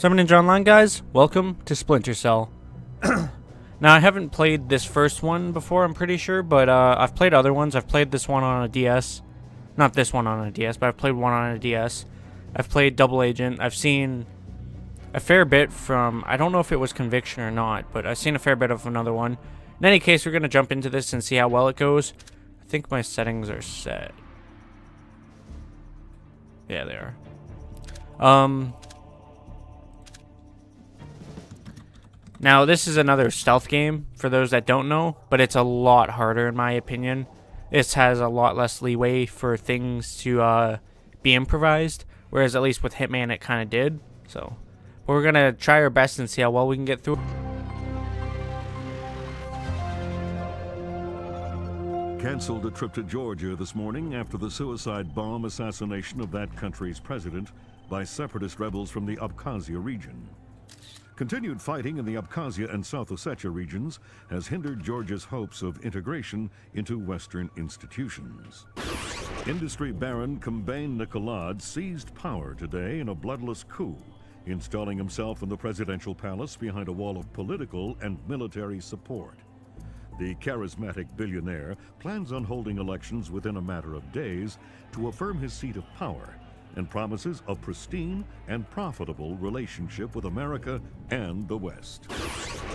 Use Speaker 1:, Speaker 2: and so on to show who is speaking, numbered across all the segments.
Speaker 1: Summon Ninja Online, guys. Welcome to Splinter Cell. Now, I haven't played this first one before, I'm pretty sure, but I've played other ones. I've played this one on a DS. Not this one on a DS, but I've played one on a DS. I've played Double Agent. I've seen a fair bit from, I don't know if it was Conviction or not, but I've seen a fair bit of another one. In any case, we're going to jump into this and see how well it goes. I think my settings are set. Yeah, they are. Now, this is another stealth game, for those that don't know, but it's a lot harder in my opinion. This has a lot less leeway for things to be improvised, whereas at least with Hitman it kind of did. So, but we're going to try our best and see how well we can get through.
Speaker 2: Canceled a trip to Georgia this morning after the suicide bomb assassination of that country's president by separatist rebels from the Abkhazia region. Continued fighting in the Abkhazia and South Ossetia regions has hindered Georgia's hopes of integration into Western institutions. Industry baron Kombain Nikolad seized power today in a bloodless coup, installing himself in the presidential palace behind a wall of political and military support. The charismatic billionaire plans on holding elections within a matter of days to affirm his seat of power, and promises a pristine and profitable relationship with America and the West.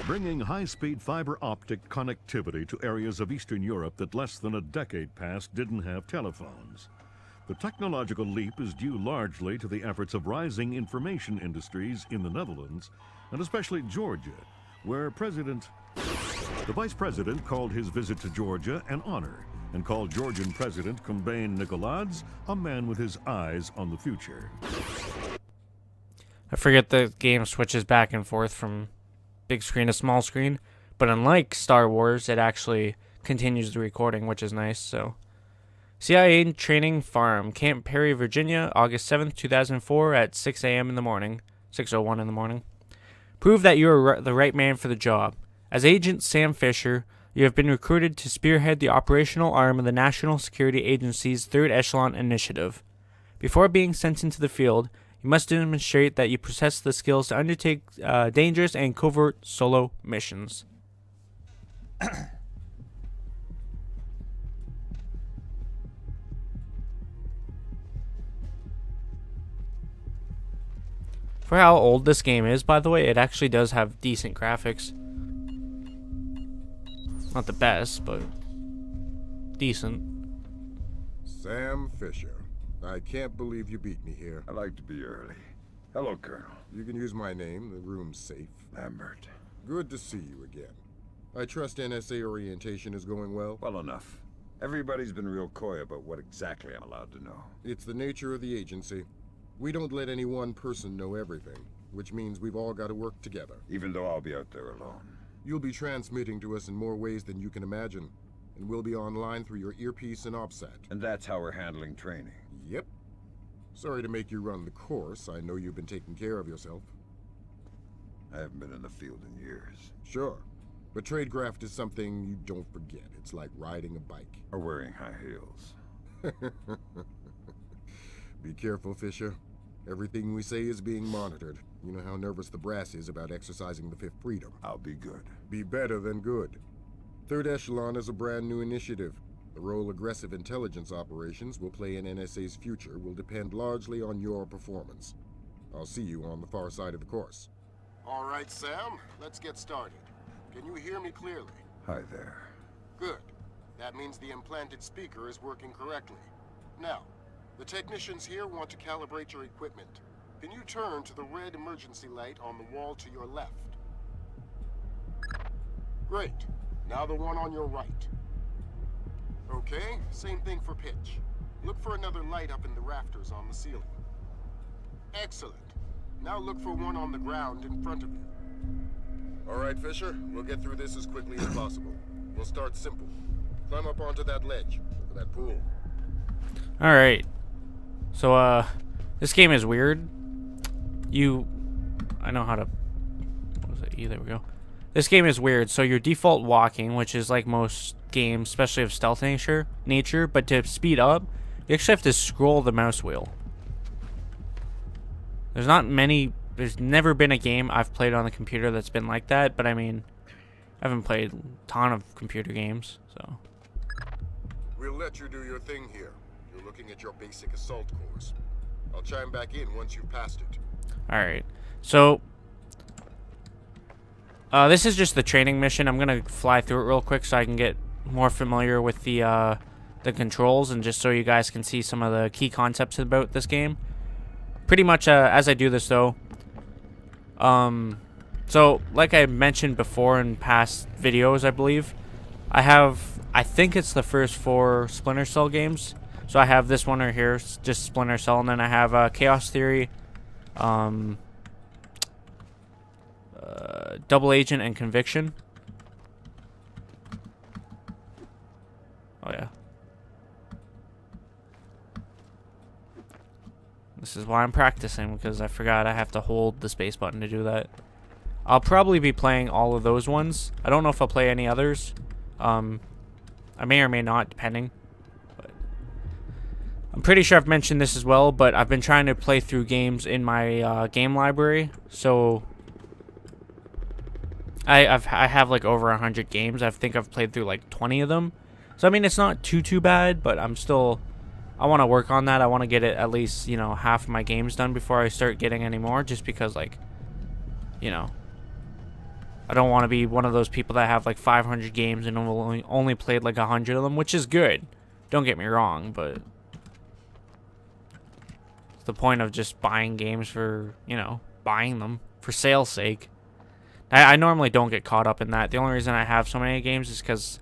Speaker 2: Bringing high-speed fiber optic connectivity to areas of Eastern Europe that less than a decade past didn't have telephones. The technological leap is due largely to the efforts of rising information industries in the Netherlands, and especially Georgia, where the Vice President called his visit to Georgia an honor, and called Georgian President Kombain Nikolad a man with his eyes on the future.
Speaker 1: I forget the game switches back and forth from big screen to small screen, but unlike Star Wars, it actually continues the recording, which is nice. So, CIA Training Farm, Camp Perry, Virginia, August 7th, 2004 at 6 a.m. in the morning, 6:01 in the morning. Prove that you are the right man for the job. As Agent Sam Fisher, you have been recruited to spearhead the operational arm of the National Security Agency's Third Echelon Initiative. Before being sent into the field, you must demonstrate that you possess the skills to undertake dangerous and covert solo missions. For how old this game is, by the way, it actually does have decent graphics. Not the best, but decent.
Speaker 3: Sam Fisher. I can't believe you beat me here.
Speaker 4: I like to be early. Hello, Colonel.
Speaker 3: You can use my name. The room's safe.
Speaker 4: Lambert.
Speaker 3: Good to see you again. I trust NSA orientation is going well?
Speaker 4: Well enough. Everybody's been real coy about what exactly I'm allowed to know.
Speaker 3: It's the nature of the agency. We don't let any one person know everything, which means we've all got to work together.
Speaker 4: Even though I'll be out there alone.
Speaker 3: You'll be transmitting to us in more ways than you can imagine, and we'll be online through your earpiece and OPSAT.
Speaker 4: And that's how we're handling training.
Speaker 3: Yep. Sorry to make you run the course. I know you've been taking care of yourself.
Speaker 4: I haven't been in the field in years.
Speaker 3: Sure. But tradecraft is something you don't forget. It's like riding a bike.
Speaker 4: Or wearing high heels.
Speaker 3: Be careful, Fisher. Everything we say is being monitored. You know how nervous the brass is about exercising the Fifth Freedom.
Speaker 4: I'll be good.
Speaker 3: Be better than good. Third Echelon is a brand new initiative. The role aggressive intelligence operations will play in NSA's future will depend largely on your performance. I'll see you on the far side of the course. All right, Sam. Let's get started. Can you hear me clearly?
Speaker 4: Hi there.
Speaker 3: Good. That means the implanted speaker is working correctly. Now, the technicians here want to calibrate your equipment. Can you turn to the red emergency light on the wall to your left? Great. Now the one on your right. Okay, same thing for pitch. Look for another light up in the rafters on the ceiling. Excellent. Now look for one on the ground in front of you. All right, Fisher. We'll get through this as quickly as possible. We'll start simple. Climb up onto that ledge, over that pool.
Speaker 1: Alright. So, this game is weird. I know how to... What was it? There we go. This game is weird. So your default walking, which is like most games, especially of stealth nature, but to speed up, you actually have to scroll the mouse wheel. There's not many there's never been a game I've played on the computer that's been like that, but I mean, I haven't played a ton of computer games, so.
Speaker 3: We'll let you do your thing here. You're looking at your basic assault course. I'll chime back in once you've passed it.
Speaker 1: Alright, so this is just the training mission. I'm gonna fly through it real quick so I can get more familiar with the controls, and just so you guys can see some of the key concepts about this game. Pretty much as I do this though, so like I mentioned before in past videos, I believe I think it's the first 4 Splinter Cell games. So I have this one right here, just Splinter Cell, and then I have Chaos Theory, Double Agent, and Conviction. Oh yeah. This is why I'm practicing, because I forgot I have to hold the space button to do that. I'll probably be playing all of those ones. I don't know if I'll play any others. I may or may not, depending. But I'm pretty sure I've mentioned this as well, but I've been trying to play through games in my game library. So I have like over 100 games. I think I've played through like 20 of them. So I mean, it's not too bad, but I want to work on that. I want to get it at least, you know, half of my games done before I start getting any more, just because, like, you know, I don't want to be one of those people that have like 500 games and only played like 100 of them, which is good. Don't get me wrong, but it's the point of just buying games for, you know, buying them for sale's sake. I normally don't get caught up in that. The only reason I have so many games is because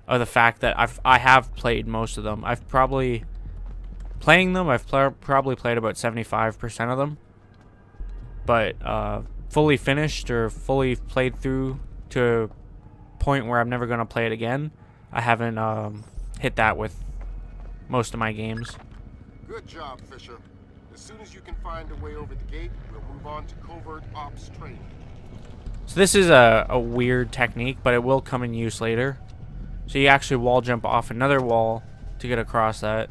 Speaker 1: of the fact that I have played most of them. I've probably played about 75% of them, but fully finished or fully played through to a point where I'm never going to play it again, I haven't hit that with most of my games.
Speaker 3: Good job, Fisher. As soon as you can find a way over the gate, we'll move on to covert ops training.
Speaker 1: So this is a weird technique, but it will come in use later. So you actually wall jump off another wall to get across that.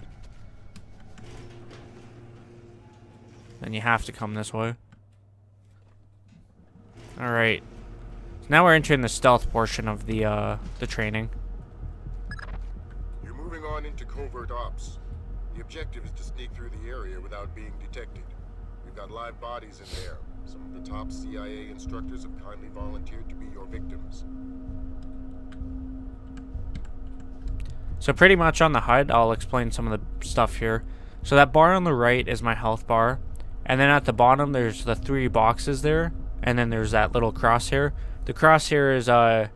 Speaker 1: Then you have to come this way. Alright. So now we're entering the stealth portion of the training.
Speaker 3: You're moving on into covert ops. The objective is to sneak through the area without being detected. We've got live bodies in there. Some of the top CIA instructors have kindly volunteered to be your victims.
Speaker 1: So pretty much on the HUD, I'll explain some of the stuff here. So that bar on the right is my health bar. And then at the bottom, there's the 3 boxes there. And then there's that little crosshair. The crosshair is an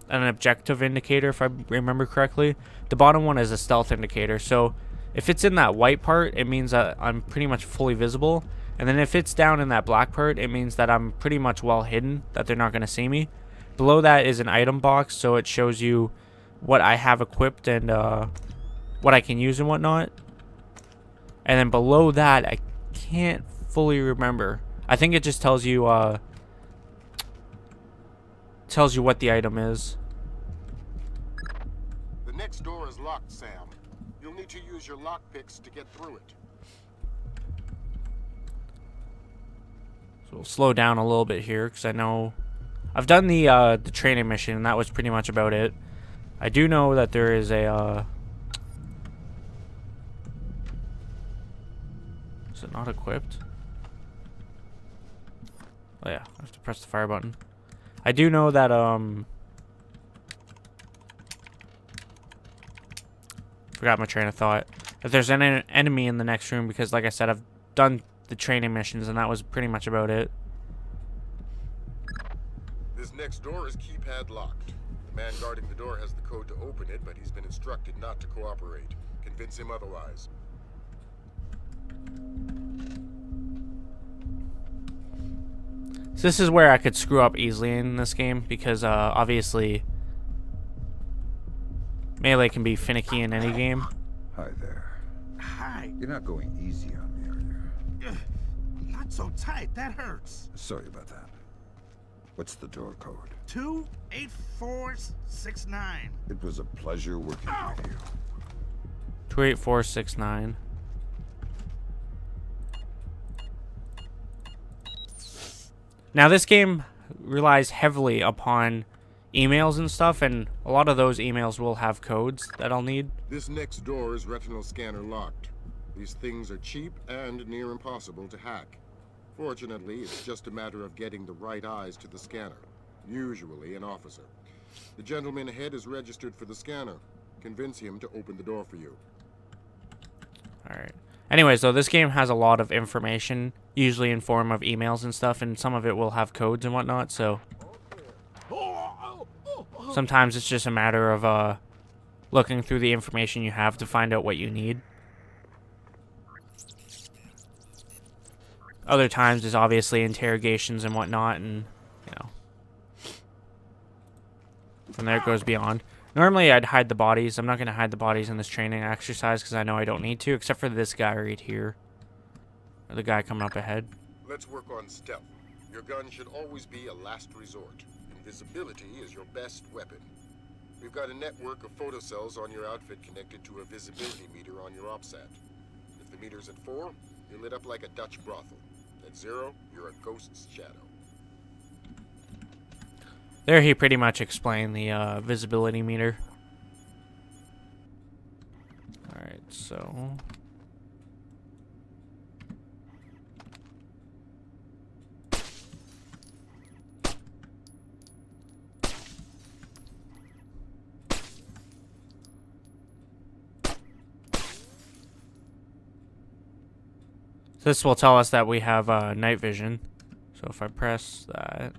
Speaker 1: objective indicator, if I remember correctly. The bottom one is a stealth indicator. So if it's in that white part, it means that I'm pretty much fully visible. And then if it's down in that black part, it means that I'm pretty much well hidden, that they're not going to see me. Below that is an item box, so it shows you what I have equipped and what I can use and whatnot. And then below that, I can't fully remember. I think it just tells you what the item is.
Speaker 3: The next door is locked, Sam. You'll need to use your lockpicks to get through it.
Speaker 1: So we'll slow down a little bit here, because I know I've done the training mission, and that was pretty much about it. I do know that there is a is it not equipped? Oh yeah, I have to press the fire button. I do know that forgot my train of thought. That there's an enemy in the next room, because like I said, I've done the training missions and that was pretty much about it.
Speaker 3: This next door is keypad locked. The man guarding the door has the code to open it, but he's been instructed not to cooperate. Convince him otherwise.
Speaker 1: So this is where I could screw up easily in this game, because obviously melee can be finicky in any game.
Speaker 4: Hi there.
Speaker 5: Hi.
Speaker 4: You're not going easy on me, are you?
Speaker 5: Not so tight. That hurts.
Speaker 4: Sorry about that. What's the door code?
Speaker 5: 28469.
Speaker 4: It was a pleasure working with you.
Speaker 1: 28469. Now, this game relies heavily upon emails and stuff, and a lot of those emails will have codes that I'll need.
Speaker 3: This next door is retinal scanner locked. These things are cheap and near impossible to hack. Fortunately, it's just a matter of getting the right eyes to the scanner, usually an officer. The gentleman ahead is registered for the scanner. Convince him to open the door for you.
Speaker 1: Alright. Anyways, though, this game has a lot of information, usually in form of emails and stuff, and some of it will have codes and whatnot, so sometimes it's just a matter of looking through the information you have to find out what you need. Other times there's obviously interrogations and whatnot, and, you know, from there it goes beyond. Normally I'd hide the bodies. I'm not going to hide the bodies in this training exercise because I know I don't need to, except for this guy right here. Or the guy coming up ahead.
Speaker 3: Let's work on stealth. Your gun should always be a last resort. Invisibility is your best weapon. We've got a network of photocells on your outfit connected to a visibility meter on your OPSAT. If the meter's at 4, you're lit up like a Dutch brothel. At 0, you're a ghost's shadow.
Speaker 1: There he pretty much explained the visibility meter. Alright, so... this will tell us that we have night vision. So if I press that...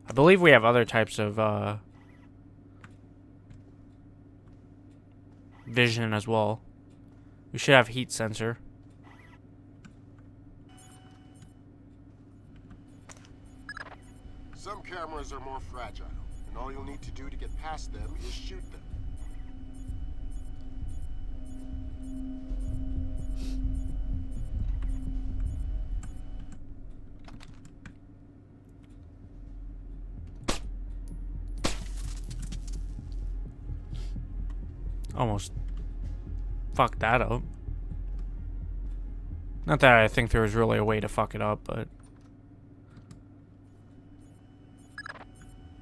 Speaker 1: I believe we have other types of vision as well. We should have heat sensor.
Speaker 3: Some cameras are more fragile, and all you'll need to do to get past them is shoot them.
Speaker 1: Almost fucked that up. Not that I think there was really a way to fuck it up, but...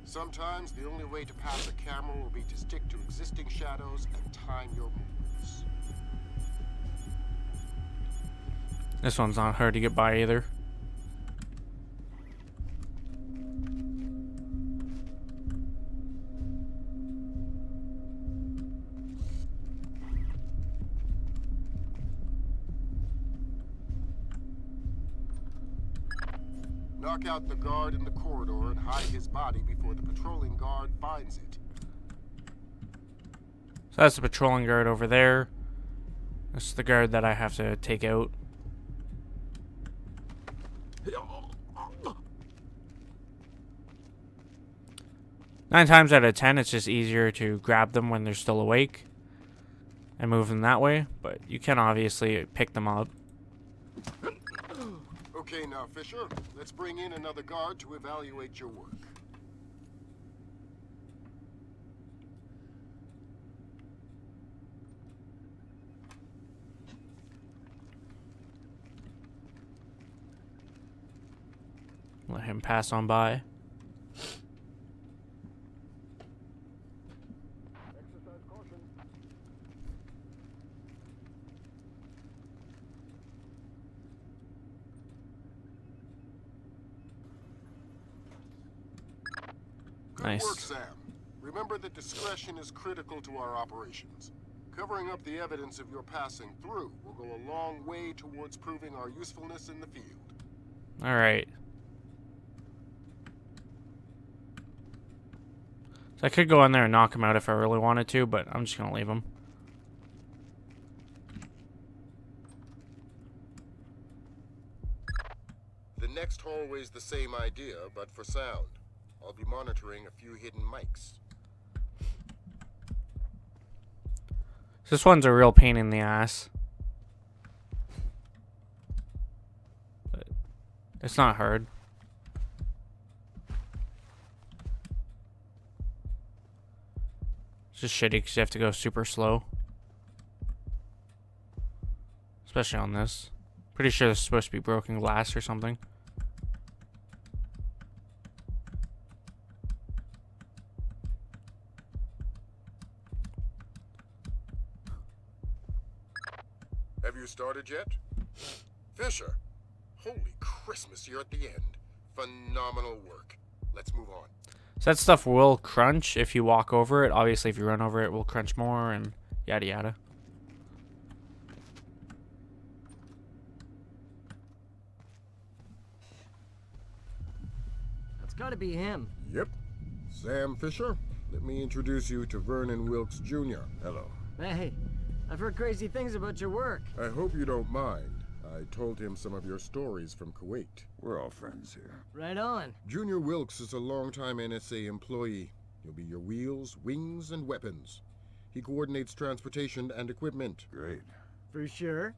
Speaker 3: Sometimes the only way to pass a camera will be to stick to existing shadows and time your movements.
Speaker 1: This one's not hard to get by either.
Speaker 3: Knock out the guard in the corridor and hide his body before the patrolling guard finds it.
Speaker 1: So that's the patrolling guard over there. This is the guard that I have to take out. Nine times out of 10, it's just easier to grab them when they're still awake and move them that way, but you can obviously pick them up.
Speaker 3: Okay, now, Fisher, let's bring in another guard to evaluate your work.
Speaker 1: Let him pass on by.
Speaker 3: Good work, Sam. Remember that discretion is critical to our operations. Covering up the evidence of your passing through will go a long way towards proving our usefulness in the field.
Speaker 1: Alright. So I could go in there and knock him out if I really wanted to, but I'm just going to leave him.
Speaker 3: The next hallway's the same idea, but for sound. I'll be monitoring a few hidden mics.
Speaker 1: This one's a real pain in the ass. But it's not hard. It's just shitty because you have to go super slow. Especially on this. Pretty sure this is supposed to be broken glass or something.
Speaker 3: Have you started yet? Fisher, holy Christmas, you're at the end. Phenomenal work. Let's move on.
Speaker 1: So that stuff will crunch if you walk over it. Obviously, if you run over it, it will crunch more and yada yada.
Speaker 6: That's gotta be him.
Speaker 3: Yep. Sam Fisher, let me introduce you to Vernon Wilkes Jr.
Speaker 4: Hello.
Speaker 6: Hey, I've heard crazy things about your work.
Speaker 3: I hope you don't mind. I told him some of your stories from Kuwait.
Speaker 4: We're all friends here.
Speaker 6: Right on.
Speaker 3: Junior Wilkes is a longtime NSA employee. He'll be your wheels, wings, and weapons. He coordinates transportation and equipment.
Speaker 4: Great.
Speaker 6: For sure.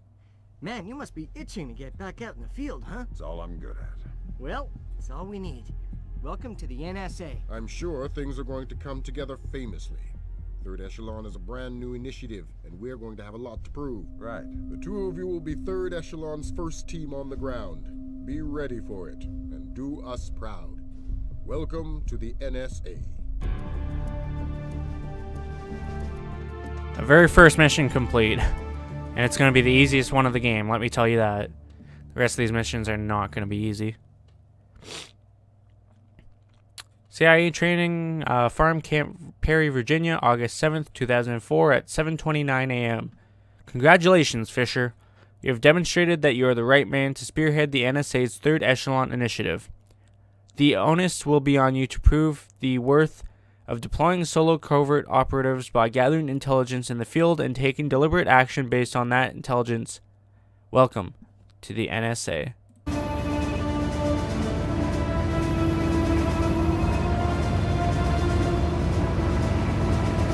Speaker 6: Man, you must be itching to get back out in the field, huh?
Speaker 4: It's all I'm good at.
Speaker 6: Well, it's all we need. Welcome to the NSA.
Speaker 3: I'm sure things are going to come together famously. Third Echelon is a brand new initiative, and we're going to have a lot to prove.
Speaker 4: Right.
Speaker 3: The two of you will be Third Echelon's first team on the ground. Be ready for it, and do us proud. Welcome to the NSA.
Speaker 1: The very first mission complete. And it's going to be the easiest one of the game, let me tell you that. The rest of these missions are not going to be easy. CIA training, Farm Camp Perry, Virginia, August 7th, 2004 at 7:29 a.m. Congratulations, Fisher. You have demonstrated that you are the right man to spearhead the NSA's Third Echelon initiative. The onus will be on you to prove the worth of deploying solo covert operatives by gathering intelligence in the field and taking deliberate action based on that intelligence. Welcome to the NSA.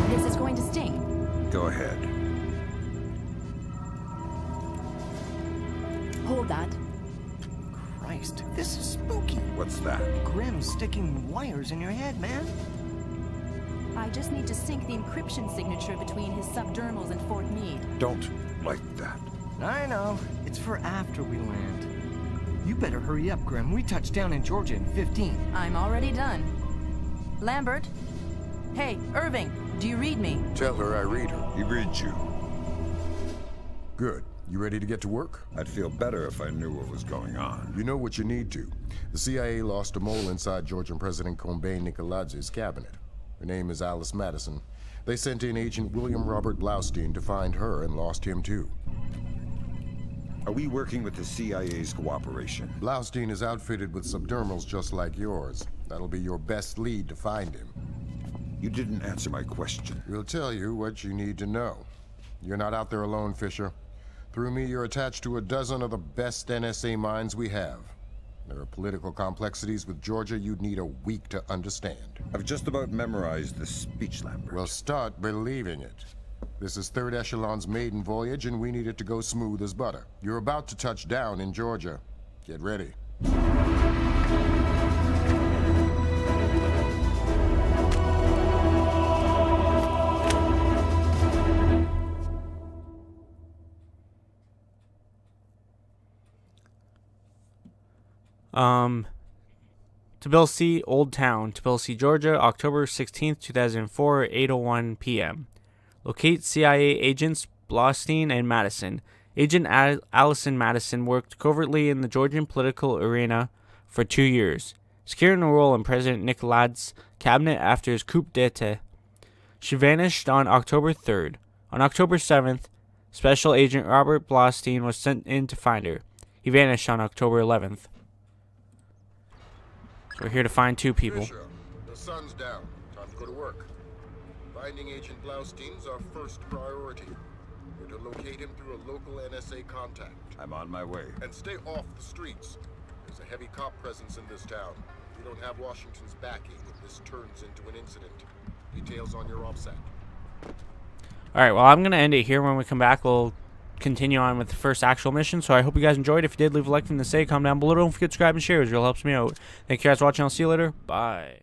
Speaker 7: This is going to sting.
Speaker 4: Go ahead.
Speaker 7: Hold that.
Speaker 6: Christ, this is spooky.
Speaker 4: What's that?
Speaker 6: Grim sticking wires in your head, man.
Speaker 7: I just need to sync the encryption signature between his subdermals and Fort Meade.
Speaker 4: Don't like that.
Speaker 6: I know. It's for after we land. You better hurry up, Grim. We touch down in Georgia in 15.
Speaker 7: I'm already done. Lambert? Hey, Irving, do you read me?
Speaker 3: Tell her I read her.
Speaker 4: He reads you.
Speaker 3: Good. You ready to get to work?
Speaker 4: I'd feel better if I knew what was going on.
Speaker 3: You know what you need to. The CIA lost a mole inside Georgian President Kombay Nikoladzi's cabinet. Her name is Alice Madison. They sent in Agent William Robert Blaustein to find her and lost him too.
Speaker 4: Are we working with the CIA's cooperation?
Speaker 3: Blaustein is outfitted with subdermals just like yours. That'll be your best lead to find him.
Speaker 4: You didn't answer my question.
Speaker 3: We'll tell you what you need to know. You're not out there alone, Fisher. Through me, you're attached to a dozen of the best NSA minds we have. There are political complexities with Georgia you'd need a week to understand.
Speaker 4: I've just about memorized the speech, Lambert.
Speaker 3: Well, start believing it. This is Third Echelon's maiden voyage, and we need it to go smooth as butter. You're about to touch down in Georgia. Get ready.
Speaker 1: Tbilisi, Old Town, Tbilisi, Georgia, October 16th, 2004, 8:01 p.m. Locate CIA agents Blaustein and Madison. Agent Allison Madison worked covertly in the Georgian political arena for 2 years, securing a role in President Nikoladzi's cabinet after his coup d'etat. She vanished on October 3rd. On October 7th, Special Agent Robert Blaustein was sent in to find her. He vanished on October 11th. So we're here to find two people.
Speaker 3: Fisher, the sun's down. Time to go to work. Finding Agent Blaustein's our first priority. We're to locate him through a local NSA contact.
Speaker 4: I'm on my way.
Speaker 3: And stay off the streets. There's a heavy cop presence in this town. We don't have Washington's backing if this turns into an incident. Details on your offset.
Speaker 1: Alright, well, I'm going to end it here. When we come back, we'll continue on with the first actual mission. So I hope you guys enjoyed. If you did, leave a like from the say, comment down below. Don't forget to subscribe and share. It really helps me out. Thank you guys for watching. I'll see you later. Bye.